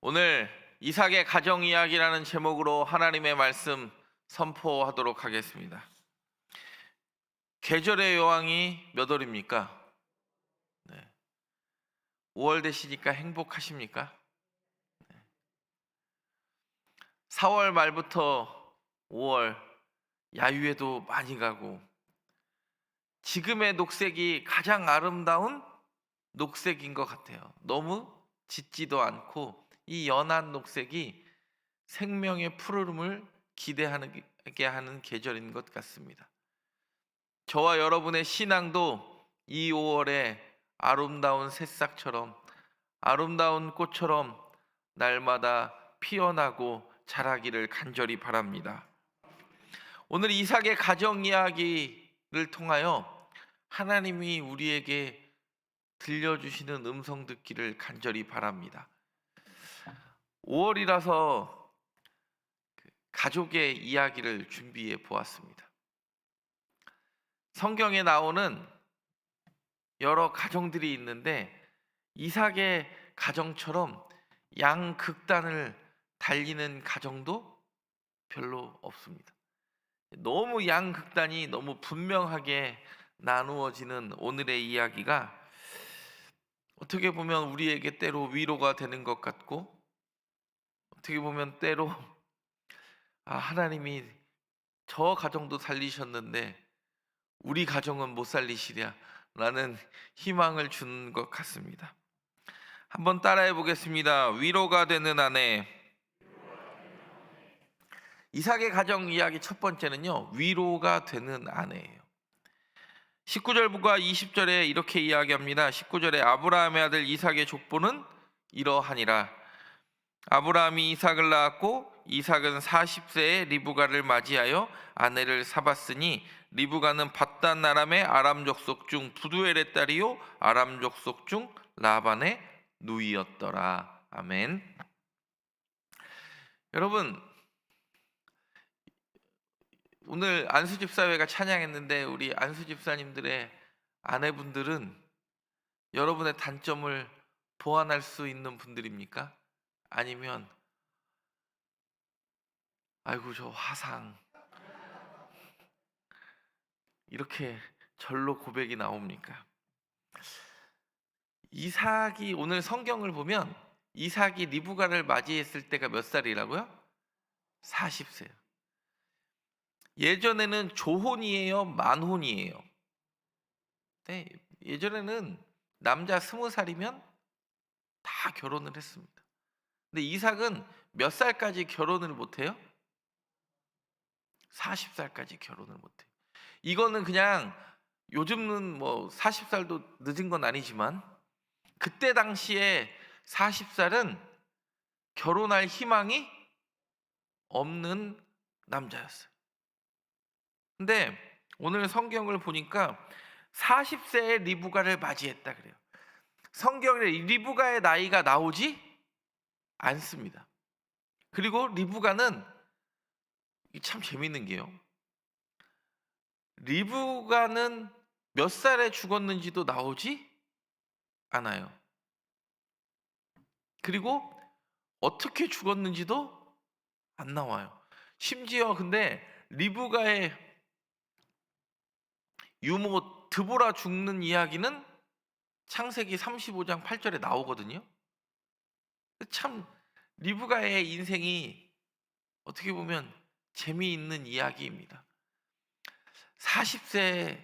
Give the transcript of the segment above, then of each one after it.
오늘 이삭의 가정 이야기라는 제목으로 하나님의 말씀 선포하도록 하겠습니다. 계절의 여왕이 몇 월입니까? 네. 5월 되시니까 행복하십니까? 4월 말부터 5월 야유회도 많이 가고 지금의 녹색이 가장 아름다운 녹색인 것 같아요. 너무 짙지도 않고 이 연한 녹색이 생명의 푸르름을 기대하게 하는 계절인 것 같습니다. 저와 여러분의 신앙도 이 5월에 아름다운 새싹처럼 아름다운 꽃처럼 날마다 피어나고 자라기를 간절히 바랍니다. 오늘 이삭의 가정 이야기를 통하여 하나님이 우리에게 들려주시는 음성 듣기를 간절히 바랍니다. 5월이라서 가족의 이야기를 준비해 보았습니다. 성경에 나오는 여러 가정들이 있는데 이삭의 가정처럼 양극단을 달리는 가정도 별로 없습니다. 너무 양극단이 너무 분명하게 나누어지는 오늘의 이야기가 어떻게 보면 우리에게 때로 위로가 되는 것 같고 어떻게 보면 때로 하나님이 저 가정도 살리셨는데 우리 가정은 못 살리시랴 라는 희망을 주는 것 같습니다. 한번 따라해 보겠습니다. 위로가 되는 아내. 이삭의 가정 이야기 첫 번째는요, 위로가 되는 아내예요. 19절부가 20절에 이렇게 이야기합니다. 19절에 아브라함의 아들 이삭의 족보는 이러하니라. 아브라함이 이삭을 낳았고 이삭은 40세에 리브가를 맞이하여 아내를 삼았으니 리브가는 밧단 아람의 아람 족속 중 부두엘의 딸이요 아람 족속 중 라반의 누이였더라. 아멘. 여러분, 오늘 안수집사회가 찬양했는데 우리 안수집사님들의 아내분들은 여러분의 단점을 보완할 수 있는 분들입니까? 아니면 아이고 저 화상 이렇게 절로 고백이 나옵니까? 이삭이 오늘 성경을 보면 이삭이 리브가를 맞이했을 때가 몇 살이라고요? 40세요. 예전에는 조혼이에요, 만혼이에요? 네, 예전에는 남자 20살이면 다 결혼을 했습니다. 근데 이삭은 몇 살까지 결혼을 못해요? 40살까지 결혼을 못해요. 이거는 그냥 요즘은 뭐 40살도 늦은 건 아니지만 그때 당시에 40살은 결혼할 희망이 없는 남자였어요. 근데 오늘 성경을 보니까 40세에 리브가를 맞이했다 그래요. 성경에 리브가의 나이가 나오지 않습니다. 그리고 리브가는 참 재밌는 게요. 리브가는 몇 살에 죽었는지도 나오지 않아요. 그리고 어떻게 죽었는지도 안 나와요. 심지어 근데 리브가의 유모 드보라 죽는 이야기는 창세기 35장 8절에 나오거든요. 참 리브가의 인생이 어떻게 보면 재미있는 이야기입니다. 40세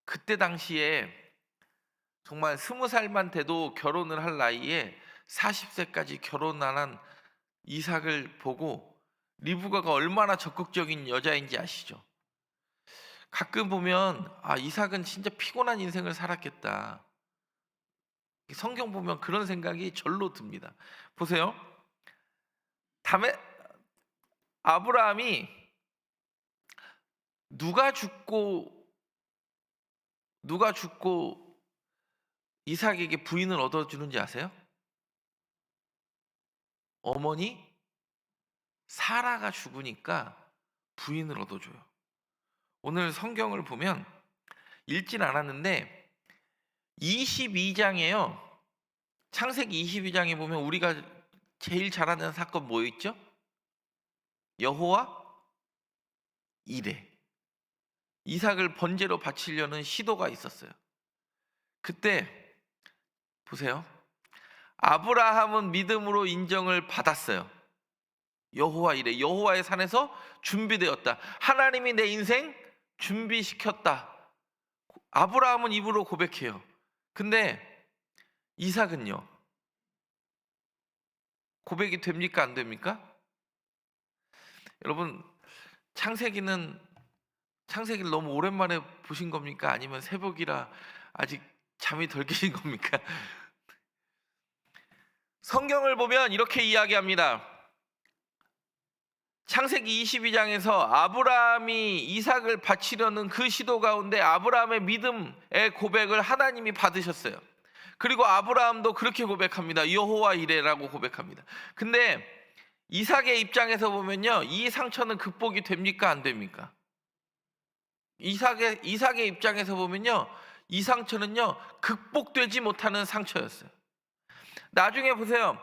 그때 당시에 정말 20살만 돼도 결혼을 할 나이에 40세까지 결혼 안 한 이삭을 보고 리브가가 얼마나 적극적인 여자인지 아시죠? 가끔 보면 이삭은 진짜 피곤한 인생을 살았겠다. 성경 보면 그런 생각이 절로 듭니다. 보세요. 다음에 아브라함이 누가 죽고 이삭에게 부인을 얻어주는지 아세요? 어머니 사라가 죽으니까 부인을 얻어줘요. 오늘 성경을 보면 읽진 않았는데 22장에요. 창세기 22장에 보면 우리가 제일 잘 아는 사건 뭐 있죠? 여호와 이레. 이삭을 번제로 바치려는 시도가 있었어요. 그때 보세요. 아브라함은 믿음으로 인정을 받았어요. 여호와 이레, 여호와의 산에서 준비되었다. 하나님이 내 인생 준비시켰다. 아브라함은 입으로 고백해요. 근데 이삭은요, 고백이 됩니까 안 됩니까? 여러분, 창세기를 너무 오랜만에 보신 겁니까? 아니면 새벽이라 아직 잠이 덜 깨신 겁니까? 성경을 보면 이렇게 이야기합니다. 창세기 22장에서 아브라함이 이삭을 바치려는 그 시도 가운데 아브라함의 믿음의 고백을 하나님이 받으셨어요. 그리고 아브라함도 그렇게 고백합니다. 여호와 이레라고 고백합니다. 근데 이삭의 입장에서 보면요, 이 상처는 극복이 됩니까 안 됩니까? 이삭의 입장에서 보면요, 이 상처는요 극복되지 못하는 상처였어요. 나중에 보세요.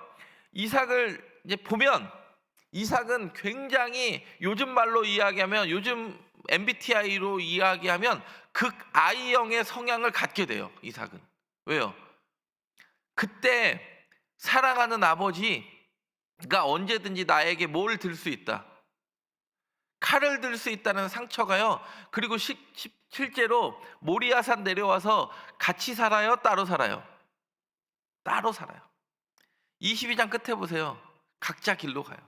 이삭을 이제 보면 이삭은 굉장히 요즘 말로 이야기하면, 요즘 MBTI로 이야기하면 극I형의 성향을 갖게 돼요. 이삭은. 왜요? 그때 사랑하는 아버지가 언제든지 나에게 뭘 들 수 있다, 칼을 들 수 있다는 상처가요. 그리고 실제로 모리아산 내려와서 같이 살아요, 따로 살아요? 따로 살아요. 22장 끝에 보세요. 각자 길로 가요.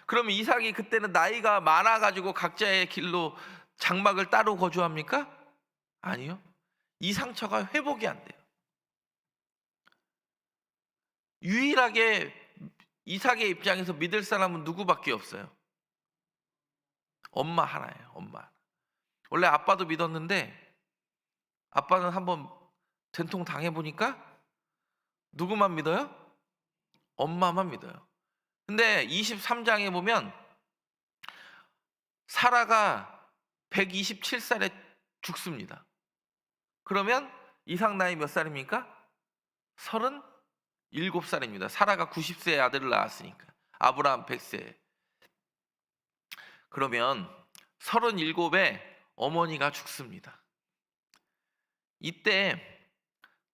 그러면 이삭이 그때는 나이가 많아가지고 각자의 길로 장막을 따로 거주합니까? 아니요. 이 상처가 회복이 안 돼요. 유일하게 이삭의 입장에서 믿을 사람은 누구밖에 없어요? 엄마 하나예요. 엄마 하나. 원래 아빠도 믿었는데 아빠는 한번 된통 당해보니까 누구만 믿어요? 엄마만 믿어요. 근데 23장에 보면 사라가 127살에 죽습니다. 그러면 이삭 나이 몇 살입니까? 37살입니다. 사라가 90세에 아들을 낳았으니까. 아브라함 100세. 그러면 37에 어머니가 죽습니다. 이때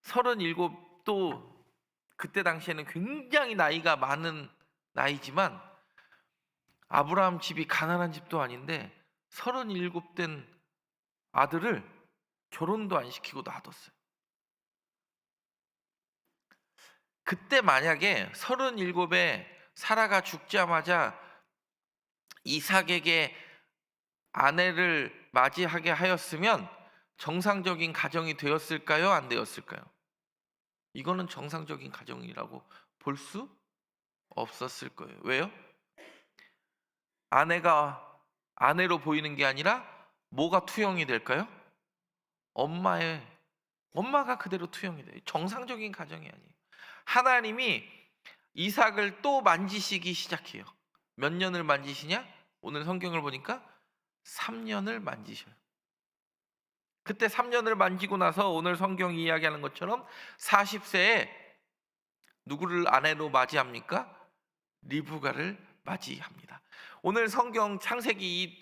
37도 그때 당시에는 굉장히 나이가 많은 나이지만 아브라함 집이 가난한 집도 아닌데 37된 아들을 결혼도 안 시키고 놔뒀어요. 그때 만약에 37에 사라가 죽자마자 이삭에게 아내를 맞이하게 하였으면 정상적인 가정이 되었을까요? 안 되었을까요? 이거는 정상적인 가정이라고 볼 수 없었을 거예요. 왜요? 아내가 아내로 보이는 게 아니라 뭐가 투영이 될까요? 엄마가 그대로 투영이 돼요. 정상적인 가정이 아니에요. 하나님이 이삭을 또 만지시기 시작해요. 몇 년을 만지시냐? 오늘 성경을 보니까 3년을 만지셔요. 그때 3년을 만지고 나서 오늘 성경이 이야기하는 것처럼 40세에 누구를 아내로 맞이합니까? 리브가를 맞이합니다. 오늘 성경 창세기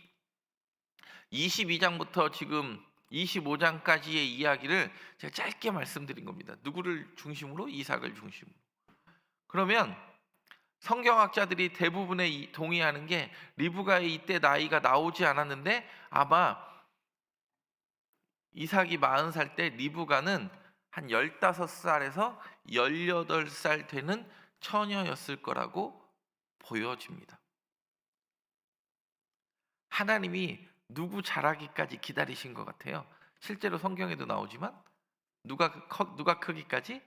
22장부터 지금 25장까지의 이야기를 제가 짧게 말씀드린 겁니다. 누구를 중심으로? 이삭을 중심으로. 그러면 성경학자들이 대부분의 동의하는 게 리브가의 이때 나이가 나오지 않았는데 아마 이삭이 40살 때 리브가는 한 15살에서 18살 되는 처녀였을 거라고 보여집니다. 하나님이 누구 자라기까지 기다리신 것 같아요. 실제로 성경에도 나오지만 누가 크기까지?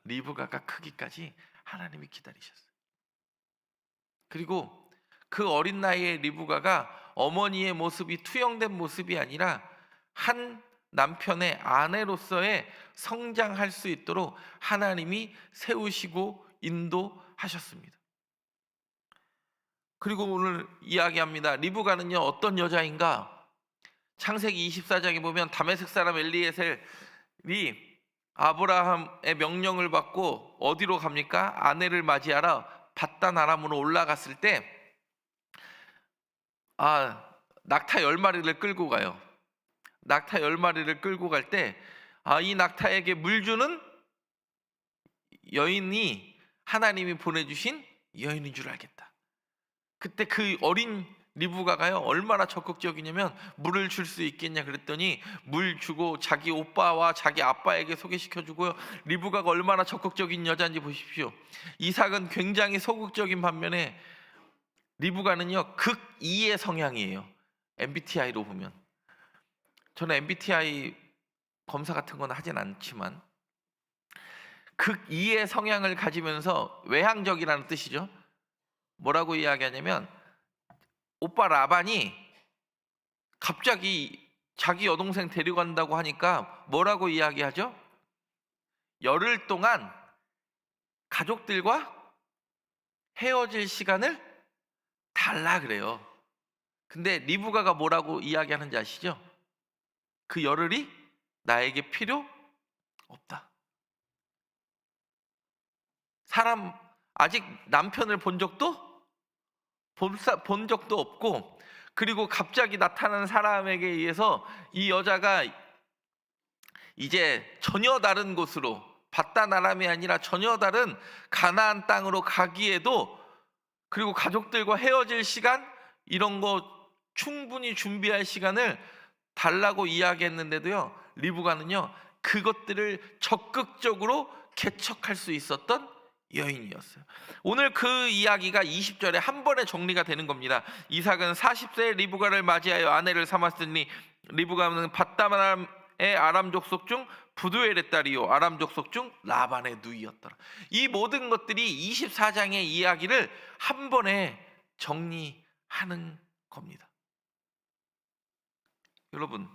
리브가가 크기까지 하나님이 기다리셨어요. 그리고 그 어린 나이에 리브가가 어머니의 모습이 투영된 모습이 아니라 한 남편의 아내로서의 성장할 수 있도록 하나님이 세우시고 인도하셨습니다. 그리고 오늘 이야기합니다. 리브가는요 어떤 여자인가? 창세기 24장에 보면 다메섹 사람 엘리에셀이 아브라함의 명령을 받고 어디로 갑니까? 아내를 맞이하러 밧단 아람으로 올라갔을 때 낙타 10마리를 끌고 가요. 낙타 10마리를 끌고 갈 때 이 낙타에게 물 주는 여인이 하나님이 보내주신 여인인 줄 알겠다. 그때 그 어린 리브가가요 얼마나 적극적이냐면 물을 줄 수 있겠냐 그랬더니 물 주고 자기 오빠와 자기 아빠에게 소개시켜주고요. 리브가가 얼마나 적극적인 여자인지 보십시오. 이삭은 굉장히 소극적인 반면에 리브가는요 극E의 성향이에요. MBTI로 보면. 저는 MBTI 검사 같은 건 하진 않지만 극E의 성향을 가지면서 외향적이라는 뜻이죠. 뭐라고 이야기하냐면 오빠 라반이 갑자기 자기 여동생 데려간다고 하니까 뭐라고 이야기하죠? 열흘 동안 가족들과 헤어질 시간을 달라 그래요. 근데 리브가가 뭐라고 이야기하는지 아시죠? 그 열흘이 나에게 필요 없다. 사람 아직 남편을 본 적도 없고, 그리고 갑자기 나타난 사람에게 의해서 이 여자가 이제 전혀 다른 곳으로, 밧단 아람이 아니라 전혀 다른 가나안 땅으로 가기에도, 그리고 가족들과 헤어질 시간 이런 거 충분히 준비할 시간을 달라고 이야기했는데도요 리브가는요 그것들을 적극적으로 개척할 수 있었던 여인이었어요. 오늘 그 이야기가 20절에 한 번에 정리가 되는 겁니다. 이삭은 40세에 리브가를 맞이하여 아내를 삼았으니 리브가는 밧단 아람의 아람 족속 중 부두엘의 딸이요 아람 족속 중 라반의 누이였더라. 이 모든 것들이 24장의 이야기를 한 번에 정리하는 겁니다. 여러분,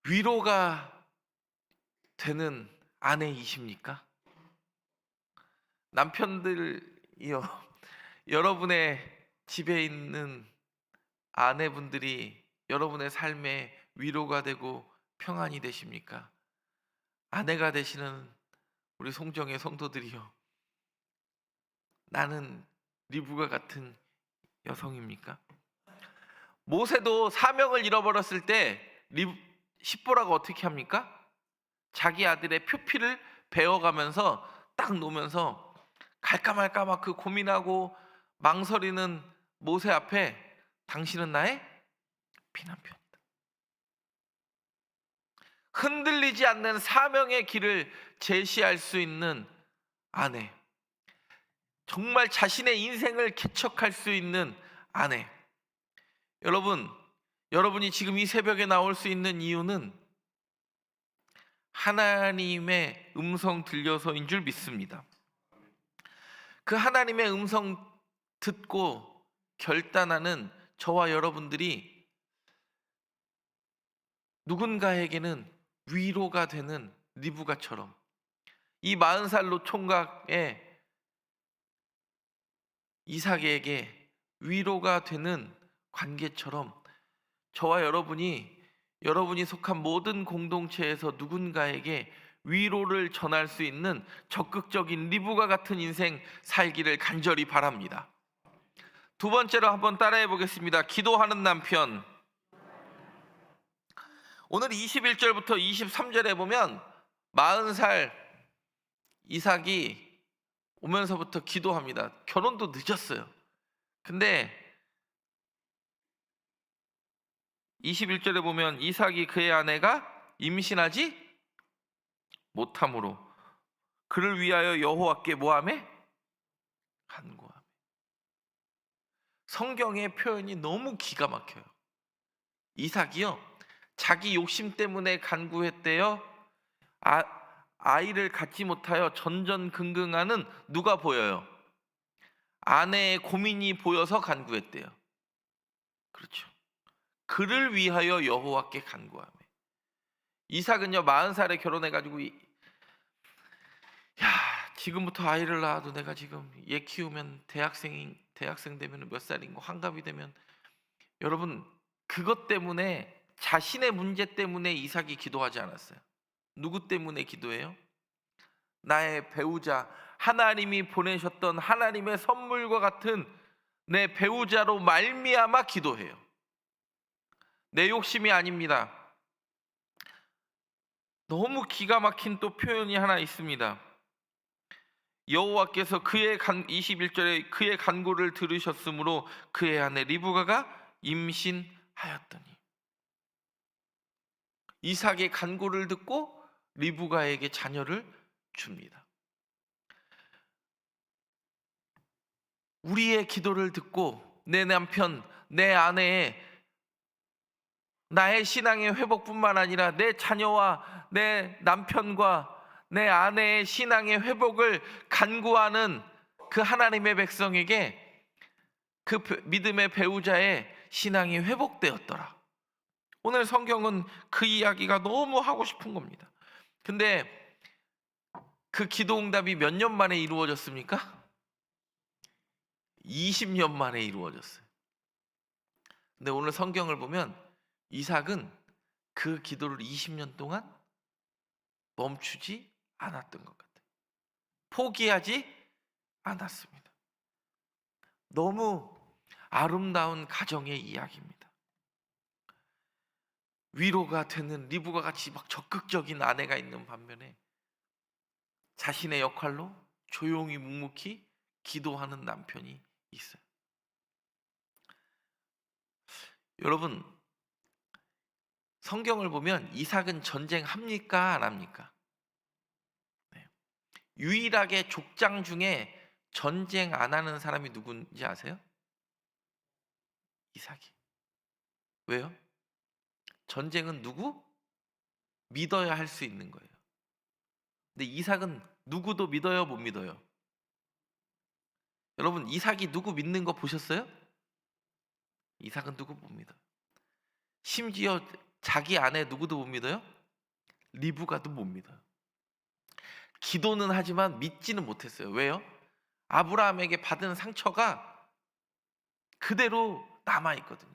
위로가 되는 아내이십니까? 남편들이요, 여러분의 집에 있는 아내분들이 여러분의 삶에 위로가 되고 평안이 되십니까? 아내가 되시는 우리 송정의 성도들이요, 나는 리브가 같은 여성입니까? 모세도 사명을 잃어버렸을 때 십보라가 어떻게 합니까? 자기 아들의 표피를 베어가면서 딱 놓으면서 갈까 말까 막 그 고민하고 망설이는 모세 앞에 당신은 나의 피난편이다. 흔들리지 않는 사명의 길을 제시할 수 있는 아내, 정말 자신의 인생을 개척할 수 있는 아내. 여러분이 지금 이 새벽에 나올 수 있는 이유는 하나님의 음성 들려서인 줄 믿습니다. 그 하나님의 음성 듣고 결단하는 저와 여러분들이 누군가에게는 위로가 되는 리브가처럼, 이 40살 노총각의 이삭에게 위로가 되는 관계처럼 저와 여러분이 속한 모든 공동체에서 누군가에게 위로를 전할 수 있는 적극적인 리브가 같은 인생 살기를 간절히 바랍니다. 두 번째로 한번 따라해 보겠습니다. 기도하는 남편. 오늘 21절부터 23절에 보면 40살 이삭이 오면서부터 기도합니다. 결혼도 늦었어요. 근데 21절에 보면 이삭이 그의 아내가 임신하지 못함으로 그를 위하여 여호와께 뭐하매? 간구하매. 성경의 표현이 너무 기가 막혀요. 이삭이요, 자기 욕심 때문에 간구했대요. 아이를 갖지 못하여 전전긍긍하는 누가 보여요? 아내의 고민이 보여서 간구했대요. 그렇죠. 그를 위하여 여호와께 간구하며. 이삭은요 40살에 결혼해가지고 지금부터 아이를 낳아도 내가 지금 얘 키우면 대학생 되면 몇 살인고 환갑이 되면, 여러분 그것 때문에 자신의 문제 때문에 이삭이 기도하지 않았어요. 누구 때문에 기도해요? 나의 배우자, 하나님이 보내셨던 하나님의 선물과 같은 내 배우자로 말미암아 기도해요. 내 욕심이 아닙니다. 너무 기가 막힌 또 표현이 하나 있습니다. 여호와께서 21절에 그의 간구를 들으셨으므로 그의 아내 리브가가 임신하였더니, 이삭의 간구를 듣고 리브가에게 자녀를 줍니다. 우리의 기도를 듣고 내 남편, 내 아내의, 나의 신앙의 회복뿐만 아니라 내 자녀와 내 남편과 내 아내의 신앙의 회복을 간구하는 그 하나님의 백성에게 그 믿음의 배우자의 신앙이 회복되었더라. 오늘 성경은 그 이야기가 너무 하고 싶은 겁니다. 근데 그 기도 응답이 몇 년 만에 이루어졌습니까? 20년 만에 이루어졌어요. 근데 오늘 성경을 보면 이삭은 그 기도를 20년 동안 멈추지 않았던 것 같아요. 포기하지 않았습니다. 너무 아름다운 가정의 이야기입니다. 위로가 되는 리브가 같이 막 적극적인 아내가 있는 반면에 자신의 역할로 조용히 묵묵히 기도하는 남편이 있어요. 여러분, 성경을 보면 이삭은 전쟁합니까? 안 합니까? 네. 유일하게 족장 중에 전쟁 안 하는 사람이 누군지 아세요? 이삭이. 왜요? 전쟁은 누구? 믿어야 할 수 있는 거예요. 근데 이삭은 누구도 믿어요, 못 믿어요? 여러분, 이삭이 누구 믿는 거 보셨어요? 이삭은 누구 못 믿어요. 심지어 자기 아내 누구도 못 믿어요? 리브가도 못 믿어요. 기도는 하지만 믿지는 못했어요. 왜요? 아브라함에게 받은 상처가 그대로 남아있거든요.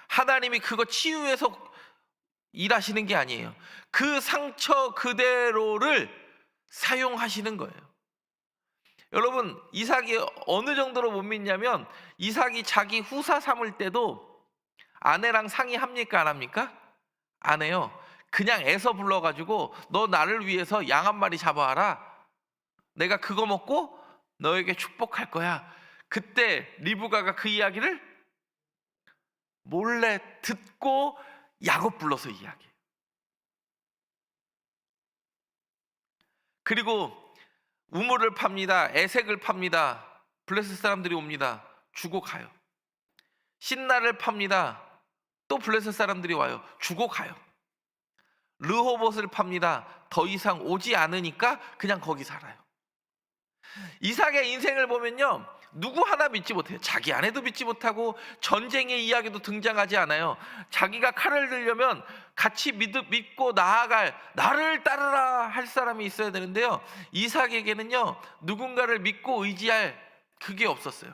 하나님이 그거 치유해서 일하시는 게 아니에요. 그 상처 그대로를 사용하시는 거예요. 여러분, 이삭이 어느 정도로 못 믿냐면 이삭이 자기 후사 삼을 때도 아내랑 상의합니까? 안 합니까? 안 해요. 그냥 애서 불러가지고 너 나를 위해서 양 한 마리 잡아와라. 내가 그거 먹고 너에게 축복할 거야. 그때 리브가가 그 이야기를 몰래 듣고 야곱 불러서 이야기해요. 그리고 우물을 팝니다. 에색을 팝니다. 블레셋 사람들이 옵니다. 주고 가요. 신나를 팝니다. 또 블레셋 사람들이 와요. 주고 가요. 르호봇을 팝니다. 더 이상 오지 않으니까 그냥 거기 살아요. 이삭의 인생을 보면요, 누구 하나 믿지 못해요. 자기 아내도 믿지 못하고 전쟁의 이야기도 등장하지 않아요. 자기가 칼을 들려면 같이 믿고 나아갈, 나를 따르라 할 사람이 있어야 되는데요, 이삭에게는요 누군가를 믿고 의지할 그게 없었어요.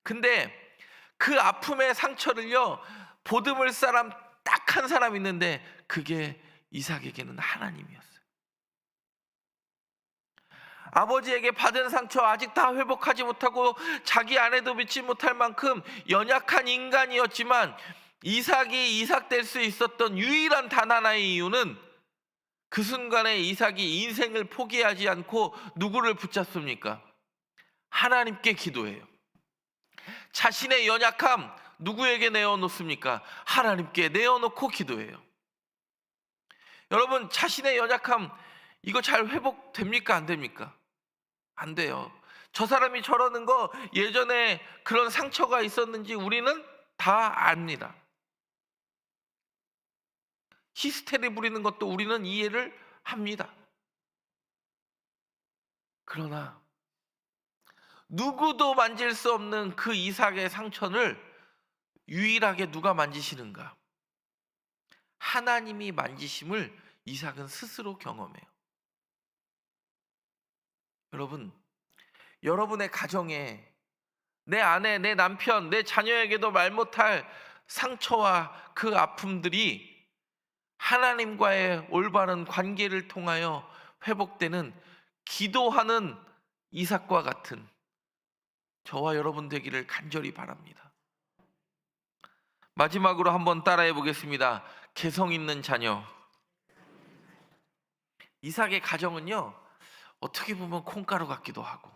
근데 그 아픔의 상처를요 보듬을 사람 딱 한 사람 있는데 그게 이삭에게는 하나님이었어요. 아버지에게 받은 상처 아직 다 회복하지 못하고 자기 아내도 믿지 못할 만큼 연약한 인간이었지만 이삭이 이삭 될 수 있었던 유일한 단 하나의 이유는 그 순간에 이삭이 인생을 포기하지 않고 누구를 붙잡습니까? 하나님께 기도해요. 자신의 연약함 누구에게 내어놓습니까? 하나님께 내어놓고 기도해요. 여러분, 자신의 연약함 이거 잘 회복됩니까? 안 됩니까? 안 돼요. 저 사람이 저러는 거 예전에 그런 상처가 있었는지 우리는 다 압니다. 히스테리 부리는 것도 우리는 이해를 합니다. 그러나 누구도 만질 수 없는 그 이삭의 상처를 유일하게 누가 만지시는가? 하나님이 만지심을 이삭은 스스로 경험해요. 여러분, 여러분의 가정에 내 아내, 내 남편, 내 자녀에게도 말 못할 상처와 그 아픔들이 하나님과의 올바른 관계를 통하여 회복되는 기도하는 이삭과 같은 저와 여러분 되기를 간절히 바랍니다. 마지막으로 한번 따라해 보겠습니다. 개성 있는 자녀. 이삭의 가정은요, 어떻게 보면 콩가루 같기도 하고,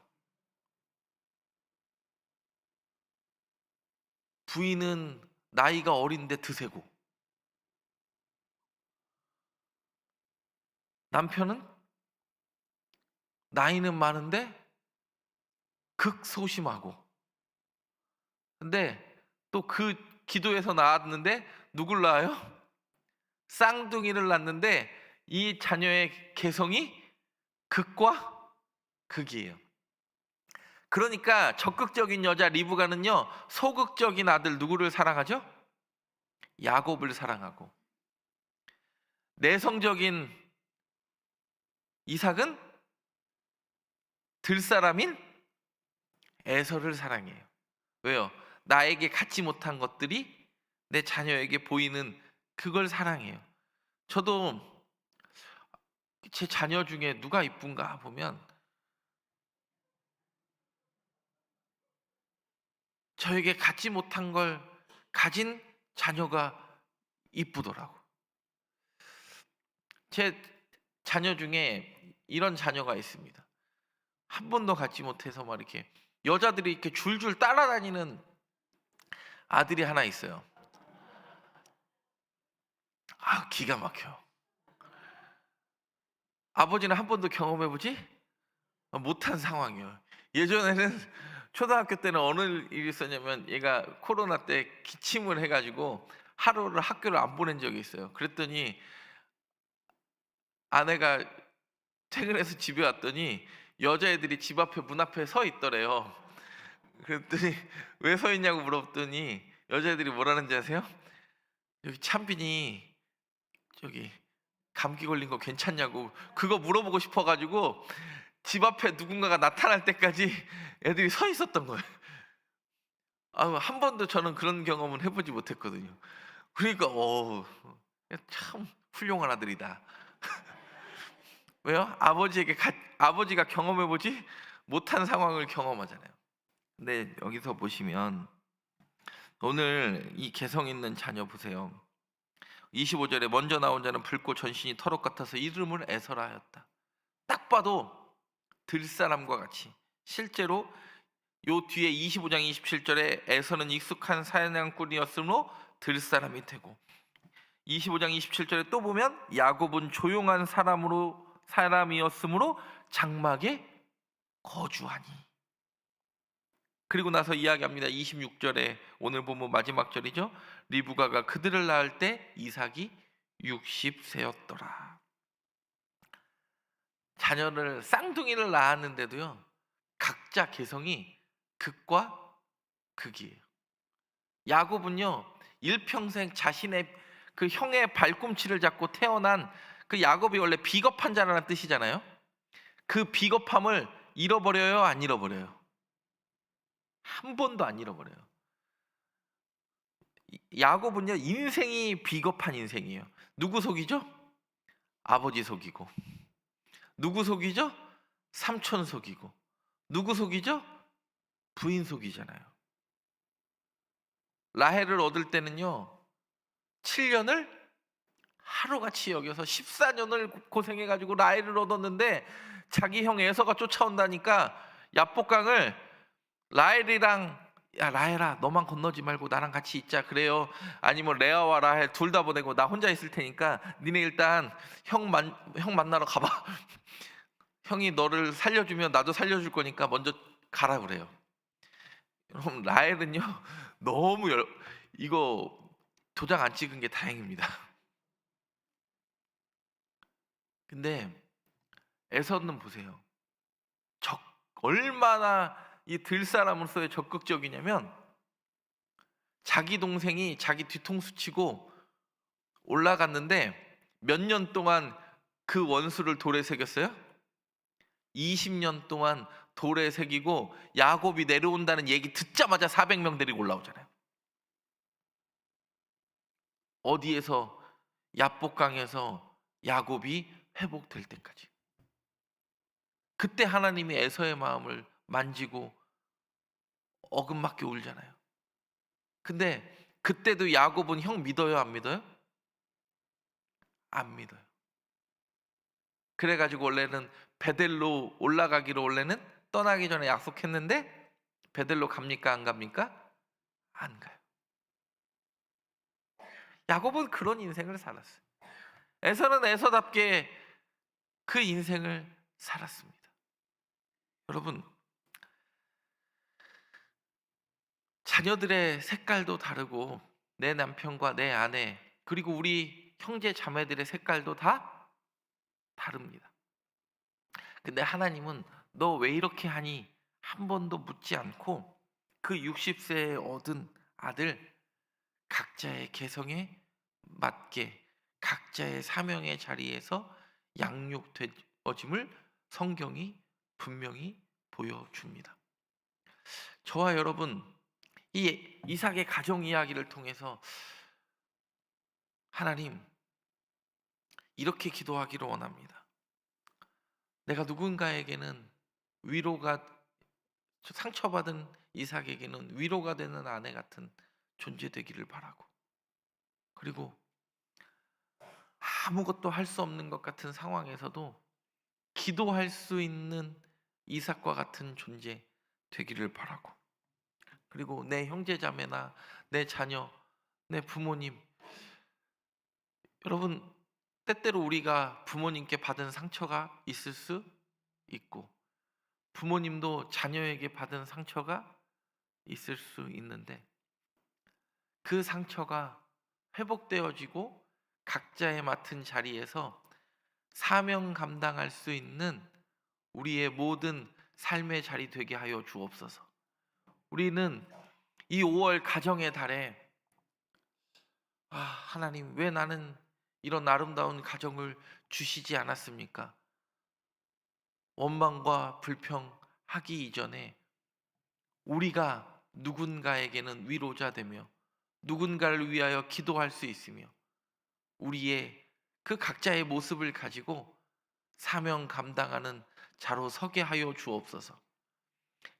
부인은 나이가 어린데 드세고, 남편은 나이는 많은데 극소심하고. 근데 또 그 기도에서 낳았는데 누굴 낳아요? 쌍둥이를 낳는데 이 자녀의 개성이 극과 극이에요. 그러니까 적극적인 여자 리브가는요, 소극적인 아들 누구를 사랑하죠? 야곱을 사랑하고, 내성적인 이삭은 들사람인 에서를 사랑해요. 왜요? 나에게 갖지 못한 것들이 내 자녀에게 보이는 그걸 사랑해요. 저도 제 자녀 중에 누가 이쁜가 보면 저에게 갖지 못한 걸 가진 자녀가 이쁘더라고. 제 자녀 중에 이런 자녀가 있습니다. 한 번도 갖지 못해서 막 이렇게 여자들이 이렇게 줄줄 따라다니는 아들이 하나 있어요. 아, 기가 막혀. 아버지는 한 번도 경험해보지 못한 상황이에요. 예전에는 초등학교 때는 어느 일이 있었냐면, 얘가 코로나 때 기침을 해가지고 하루를 학교를 안 보낸 적이 있어요. 그랬더니 아내가 퇴근해서 집에 왔더니 여자애들이 집 앞에 문 앞에 서 있더래요. 그랬더니 왜 서 있냐고 물어봤더니 여자애들이 뭐라는지 아세요? 여기 찬빈이 저기 감기 걸린 거 괜찮냐고, 그거 물어보고 싶어가지고 집 앞에 누군가가 나타날 때까지 애들이 서 있었던 거예요. 한 번도 저는 그런 경험은 해보지 못했거든요. 그러니까 참 훌륭한 아들이다. 왜요? 아버지가 경험해보지 못한 상황을 경험하잖아요. 근데 여기서 보시면 오늘 이 개성 있는 자녀 보세요. 25절에 먼저 나온 자는 붉고 전신이 털옷 같아서 이름을 에서라 하였다. 딱 봐도 들사람과 같이, 실제로 요 뒤에 25장 27절에 에서는 익숙한 사냥꾼이었으므로 들사람이 되고, 25장 27절에 또 보면 야곱은 조용한 사람이었으므로 장막에 거주하니. 그리고 나서 이야기합니다. 26절에 오늘 본문 마지막 절이죠. 리브가가 그들을 낳을 때 이삭이 60세였더라. 자녀를, 쌍둥이를 낳았는데도요, 각자 개성이 극과 극이에요. 야곱은요, 일평생 자신의 그 형의 발꿈치를 잡고 태어난 그 야곱이 원래 비겁한 자라는 뜻이잖아요. 그 비겁함을 잃어버려요, 안 잃어버려요? 한 번도 안 잃어버려요. 야곱은요, 인생이 비겁한 인생이에요. 누구 속이죠? 아버지 속이고. 누구 속이죠? 삼촌 속이고. 누구 속이죠? 부인 속이잖아요. 라헬을 얻을 때는요, 7년을 하루같이 여겨서 14년을 고생해가지고 라헬을 얻었는데, 자기 형 에서가 쫓아온다니까 야복강을 라헬이랑, 야 라헬아 너만 건너지 말고 나랑 같이 있자, 그래요. 아니면 레아와 라헬 둘 다 보내고 나 혼자 있을 테니까 니네 일단 형 만나러 가봐. 형이 너를 살려주면 나도 살려줄 거니까 먼저 가라 그래요. 여러분, 라헬은요 너무 이거 도장 안 찍은 게 다행입니다. 근데 에서는 보세요, 얼마나 이 들사람으로서의 적극적이냐면, 자기 동생이 자기 뒤통수 치고 올라갔는데 몇 년 동안 그 원수를 돌에 새겼어요? 20년 동안 돌에 새기고, 야곱이 내려온다는 얘기 듣자마자 400명 데리고 올라오잖아요. 어디에서 야복강에서 야곱이 회복될 때까지. 그때 하나님이 에서의 마음을 만지고 어금맞게 울잖아요. 근데 그때도 야곱은 형 믿어요, 안 믿어요? 안 믿어요. 그래가지고 원래는 베델로 올라가기로 원래는 떠나기 전에 약속했는데 베델로 갑니까, 안 갑니까? 안 가요. 야곱은 그런 인생을 살았어요. 에서는 에서답게 그 인생을 살았습니다. 여러분, 자녀들의 색깔도 다르고 내 남편과 내 아내 그리고 우리 형제 자매들의 색깔도 다 다릅니다. 근데 하나님은 너 왜 이렇게 하니 한 번도 묻지 않고 그 60세에 얻은 아들 각자의 개성에 맞게 각자의 사명의 자리에서 양육되어짐을 성경이 분명히 보여줍니다. 저와 여러분, 이 이삭의 가정 이야기를 통해서 하나님 이렇게 기도하기를 원합니다. 내가 누군가에게는 위로가, 상처받은 이삭에게는 위로가 되는 아내 같은 존재 되기를 바라고, 그리고 아무것도 할 수 없는 것 같은 상황에서도 기도할 수 있는 이삭과 같은 존재 되기를 바라고, 그리고 내 형제자매나 내 자녀, 내 부모님, 여러분 때때로 우리가 부모님께 받은 상처가 있을 수 있고 부모님도 자녀에게 받은 상처가 있을 수 있는데 그 상처가 회복되어지고 각자의 맡은 자리에서 사명 감당할 수 있는 우리의 모든 삶의 자리 되게 하여 주옵소서. 우리는 이 5월 가정의 달에 하나님 왜 나는 이런 아름다운 가정을 주시지 않았습니까? 원망과 불평하기 이전에 우리가 누군가에게는 위로자 되며 누군가를 위하여 기도할 수 있으며 우리의 그 각자의 모습을 가지고 사명 감당하는 자로 서게 하여 주옵소서.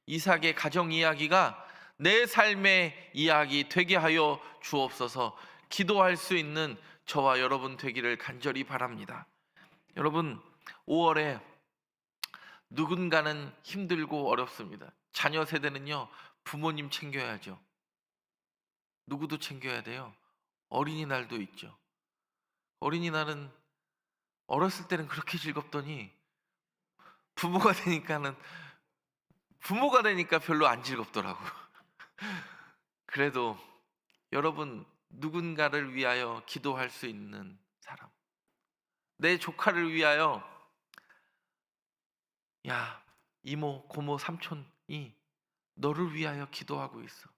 이삭의 가정 이야기가 내 삶의 이야기 되게 하여 주옵소서. 기도할 수 있는 저와 여러분 되기를 간절히 바랍니다. 여러분, 5월에 누군가는 힘들고 어렵습니다. 자녀 세대는요, 부모님 챙겨야죠. 누구도 챙겨야 돼요. 어린이날도 있죠. 어린이날은 어렸을 때는 그렇게 즐겁더니 부모가 되니까 별로 안 즐겁더라고. 그래도 여러분, 누군가를 위하여 기도할 수 있는 사람, 내 조카를 위하여, 야, 이모, 고모, 삼촌이 너를 위하여 기도하고 있어.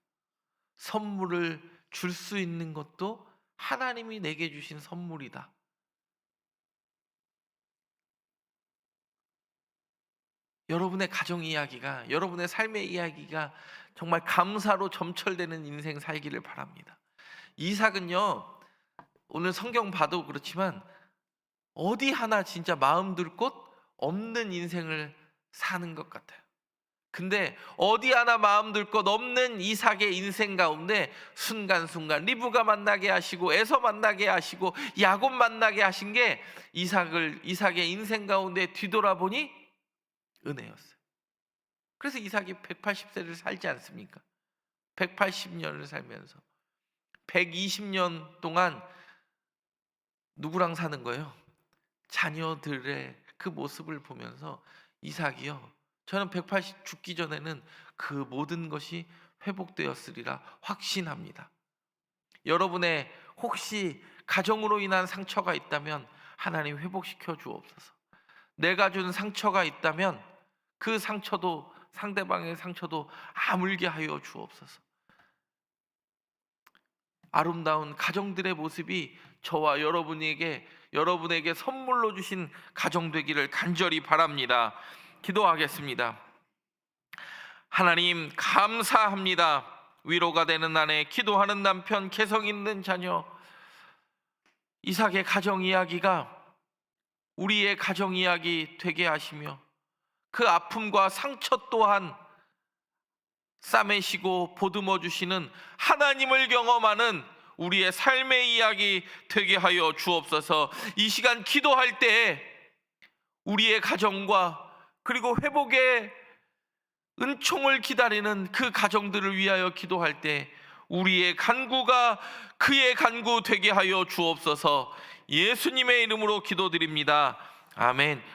선물을 줄 수 있는 것도 하나님이 내게 주신 선물이다. 여러분의 가정 이야기가, 여러분의 삶의 이야기가 정말 감사로 점철되는 인생 살기를 바랍니다. 이삭은요, 오늘 성경 봐도 그렇지만 어디 하나 진짜 마음 둘 곳 없는 인생을 사는 것 같아요. 근데 어디 하나 마음 둘 곳 없는 이삭의 인생 가운데 순간순간 리브가 만나게 하시고 에서 만나게 하시고 야곱 만나게 하신 게 이삭의 인생 가운데 뒤돌아보니 은혜였어요. 그래서 이삭이 180세를 살지 않습니까? 180년을 살면서 120년 동안 누구랑 사는 거예요? 자녀들의 그 모습을 보면서 이삭이요, 저는 180 죽기 전에는 그 모든 것이 회복되었으리라 확신합니다. 여러분의 혹시 가정으로 인한 상처가 있다면 하나님 회복시켜 주옵소서. 내가 준 상처가 있다면 그 상처도, 상대방의 상처도 아물게 하여 주옵소서. 아름다운 가정들의 모습이 저와 여러분에게 선물로 주신 가정 되기를 간절히 바랍니다. 기도하겠습니다. 하나님 감사합니다. 위로가 되는 아내, 기도하는 남편, 개성 있는 자녀, 이삭의 가정 이야기가 우리의 가정 이야기 되게 하시며 그 아픔과 상처 또한 싸매시고 보듬어 주시는 하나님을 경험하는 우리의 삶의 이야기 되게 하여 주옵소서. 이 시간 기도할 때 우리의 가정과 그리고 회복의 은총을 기다리는 그 가정들을 위하여 기도할 때 우리의 간구가 그의 간구 되게 하여 주옵소서. 예수님의 이름으로 기도드립니다. 아멘.